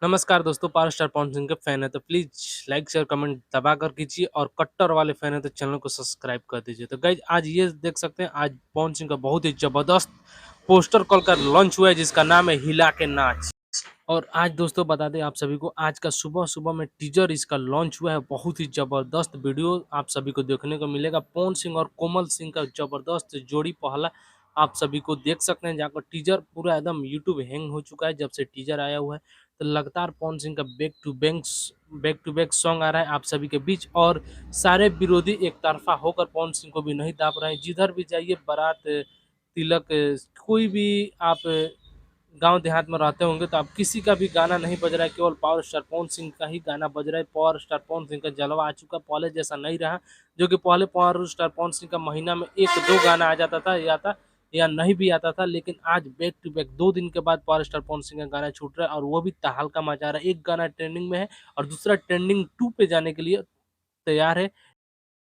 नमस्कार दोस्तों, power star Pawan Singh के फैन है तो प्लीज लाइक शेयर कमेंट दबा कर कीजिए और कट्टर वाले फैन है तो चैनल को सब्सक्राइब कर दीजिए। तो गाइज आज ये देख सकते हैं, आज पवन सिंह का बहुत ही जबरदस्त पोस्टर कॉल का लॉन्च हुआ है जिसका नाम है हिला के नाच। और आज दोस्तों बता दें आप सभी को, आज का सुबह सुबह में टीजर इसका लॉन्च हुआ है। बहुत ही जबरदस्त वीडियो आप सभी को देखने को मिलेगा। पवन सिंह और कोमल सिंह का जबरदस्त जोड़ी पहला आप सभी को देख सकते हैं। जाकर टीजर पूरा एकदम यूट्यूब हैंग हो चुका है जब से टीजर आया हुआ है। तो लगातार पवन सिंह का बैक टू बैक सॉन्ग आ रहा है आप सभी के बीच, और सारे विरोधी एक तरफा होकर पवन सिंह को भी नहीं दाप रहे हैं। जिधर भी जाइए, बारात, तिलक, कोई भी आप गांव देहात में रहते होंगे तो आप किसी का भी गाना नहीं बज रहा है, केवल पावर स्टार पवन सिंह का ही गाना बज रहा है। पावर स्टार पवन सिंह का जलवा आ चुका, पहले जैसा नहीं रहा। जो कि पहले पावर स्टार पवन सिंह का महीना में एक दो गाना आ जाता था या नहीं भी आता था, लेकिन आज बैक टू बैक 2 दिन के बाद पावर स्टार पवन सिंह का गाना छूट रहा है, और वो भी तहलका मचा रहा है। एक गाना ट्रेंडिंग में है और दूसरा ट्रेंडिंग 2 पे जाने के लिए तैयार है।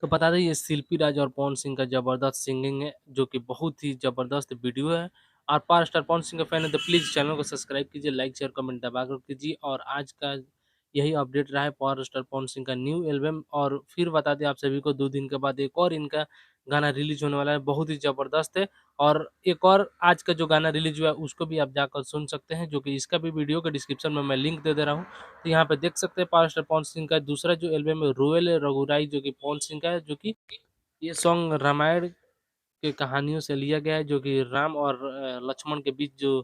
तो बता दें, ये शिल्पी राज और पवन सिंह का जबरदस्त सिंगिंग है, जो कि बहुत ही जबरदस्त वीडियो है। और पावर स्टार पवन सिंह का फैन है तो प्लीज़ चैनल को सब्सक्राइब कीजिए, लाइक शेयर कमेंट दबा कर कीजिए। और आज का यही अपडेट रहा है पावर स्टार पवन सिंह का न्यू एल्बम। और फिर बता दें आप सभी को, 2 दिन के बाद एक और इनका गाना रिलीज होने वाला है, बहुत ही जबरदस्त है। और एक और आज का जो गाना रिलीज हुआ है उसको भी आप जाकर सुन सकते हैं, जो कि इसका भी वीडियो के डिस्क्रिप्शन में मैं लिंक दे रहा हूँ। तो यहाँ पे देख सकते हैं पावर स्टार पवन सिंह का दूसरा जो एल्बम है रोयल रघुराई, जो कि पवन सिंह का है। जो कि ये सॉन्ग रामायण के कहानियों से लिया गया है, जो कि राम और लक्ष्मण के बीच जो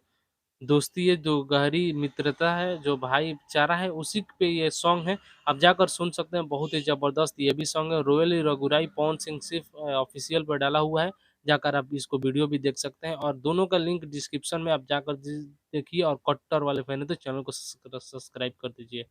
दोस्ती है, जो गहरी मित्रता है, जो भाईचारा है, उसी पे ये सॉन्ग है। आप जाकर सुन सकते हैं, बहुत ही जबरदस्त ये भी सॉन्ग है। रोयल रघुराई पवन सिंह सिर्फ ऑफिशियल पर डाला हुआ है, जाकर आप इसको वीडियो भी देख सकते हैं। और दोनों का लिंक डिस्क्रिप्शन में आप जाकर देखिए। और कट्टर वाले फैन है तो चैनल को सब्सक्राइब कर दीजिए।